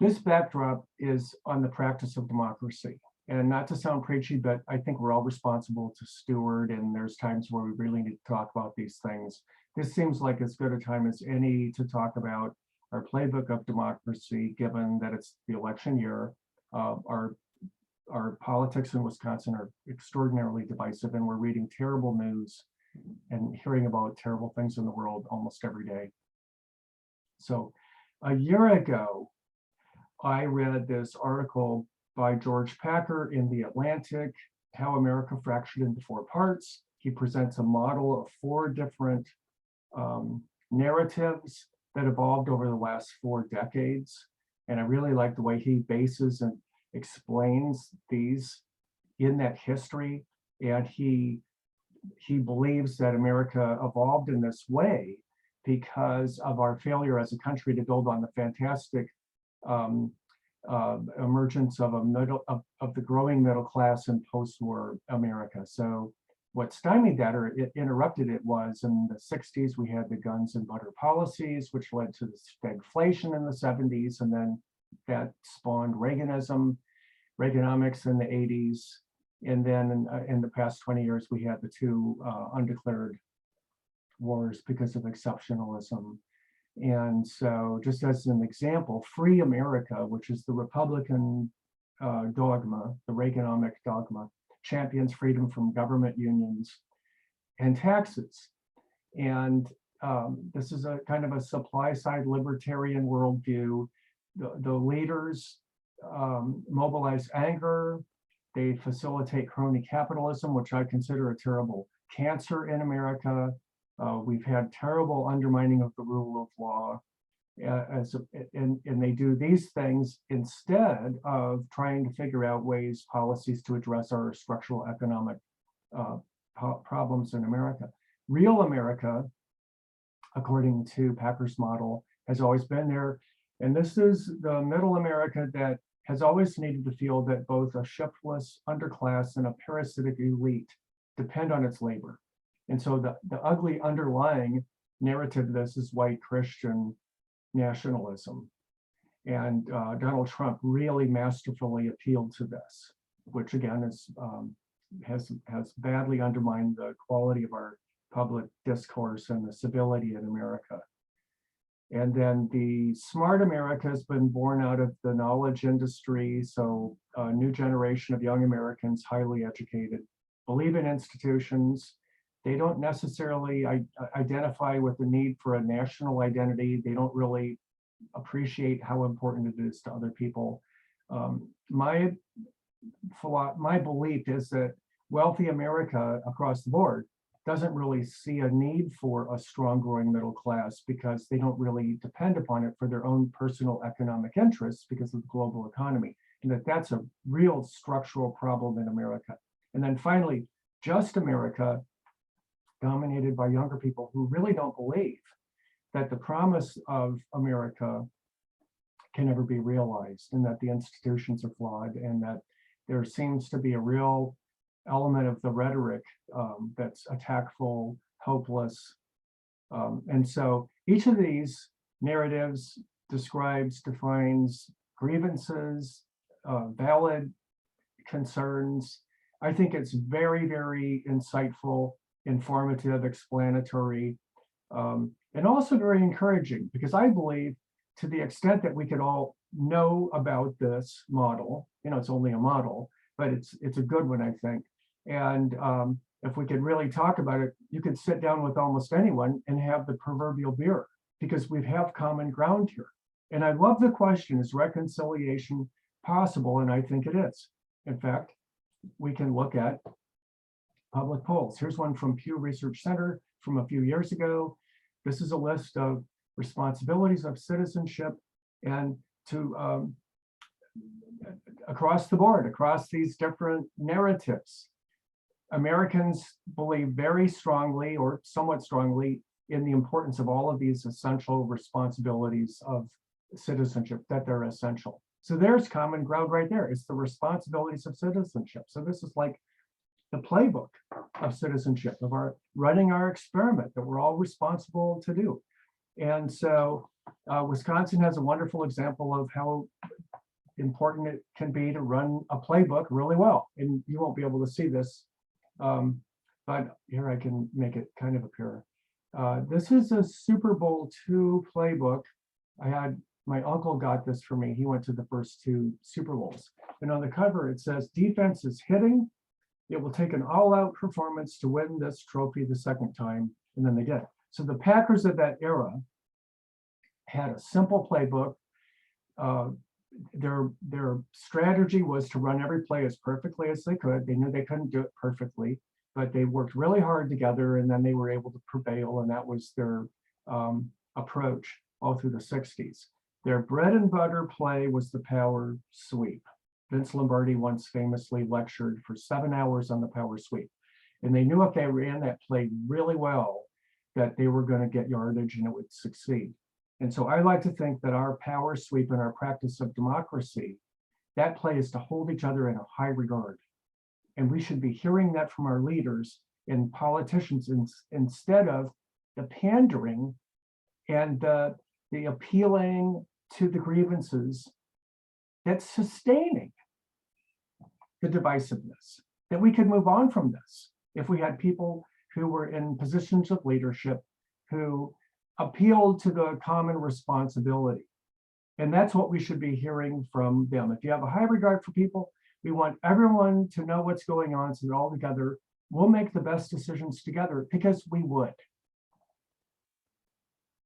This backdrop is on the practice of democracy. And not to sound preachy, but I think we're all responsible to steward, and there's times where we really need to talk about these things. This seems like as good a time as any to talk about our playbook of democracy, given that it's the election year. Our politics in Wisconsin are extraordinarily divisive, and we're reading terrible news and hearing about terrible things in the world almost every day. So a year ago, I read this article by George Packer in The Atlantic, How America Fractured into Four Parts. He presents a model of four different narratives that evolved over the last 4 decades. And I really like the way he bases and explains these in that history. And he believes that America evolved in this way because of our failure as a country to build on the fantastic emergence of the growing middle class in post-war America. So what stymied that, or it interrupted it, was in the 60s we had the guns and butter policies, which led to the stagflation in the 70s, and then that spawned Reaganism, Reaganomics in the 80s, and then in the past 20 years we had the two undeclared wars because of exceptionalism. And so, just as an example, Free America, which is the Republican dogma, the Reaganomic dogma, champions freedom from government, unions, and taxes. And this is a kind of a supply-side libertarian worldview. The leaders mobilize anger. They facilitate crony capitalism, which I consider a terrible cancer in America. We've had terrible undermining of the rule of law, and they do these things instead of trying to figure out ways, policies to address our structural economic problems in America. Real America, according to Packer's model, has always been there. And this is the middle America that has always needed to feel that both a shiftless underclass and a parasitic elite depend on its labor. And so the ugly underlying narrative of this is white Christian nationalism. And Donald Trump really masterfully appealed to this, which again is has badly undermined the quality of our public discourse and the civility in America. And then the smart America has been born out of the knowledge industry. So a new generation of young Americans, highly educated, believe in institutions. They don't necessarily identify with the need for a national identity. They don't really appreciate how important it is to other people. My belief is that wealthy America across the board doesn't really see a need for a strong growing middle class because they don't really depend upon it for their own personal economic interests because of the global economy, and that's a real structural problem in America. And then finally, just America, dominated by younger people who really don't believe that the promise of America can never be realized, and that the institutions are flawed, and that there seems to be a real element of the rhetoric that's attackful, hopeless. And so each of these narratives defines grievances, valid concerns. I think it's very, very insightful, informative, explanatory, and also very encouraging, because I believe to the extent that we could all know about this model, it's only a model, but it's a good one, I think. And if we could really talk about it, you could sit down with almost anyone and have the proverbial beer, because we have common ground here. And I love the question, is reconciliation possible? And I think it is. In fact, we can look at public polls. Here's one from Pew Research Center from a few years ago. This is a list of responsibilities of citizenship, and to across the board, across these different narratives, Americans believe very strongly, or somewhat strongly, in the importance of all of these essential responsibilities of citizenship, that they're essential. So there's common ground right there. It's the responsibilities of citizenship. So this is like the playbook of citizenship, of running our experiment that we're all responsible to do. And so Wisconsin has a wonderful example of how important it can be to run a playbook really well. And you won't be able to see this, but here I can make it kind of appear. This is a Super Bowl II playbook. My uncle got this for me. He went to the first two Super Bowls. And on the cover, it says, defense is hitting. It will take an all-out performance to win this trophy the second time. And then they did. So the Packers of that era had a simple playbook. Their strategy was to run every play as perfectly as they could. They knew they couldn't do it perfectly, but they worked really hard together, and then they were able to prevail, and that was their approach all through the 60s. Their bread and butter play was the power sweep. Vince Lombardi once famously lectured for 7 hours on the power sweep. And they knew if they ran that play really well, that they were going to get yardage and it would succeed. And so I like to think that our power sweep and our practice of democracy, that play is to hold each other in a high regard. And we should be hearing that from our leaders and politicians instead of the pandering and the appealing to the grievances that's sustaining the divisiveness. That we could move on from this if we had people who were in positions of leadership who appealed to the common responsibility. And that's what we should be hearing from them. If you have a high regard for people, we want everyone to know what's going on so that all together we'll make the best decisions together, because we would.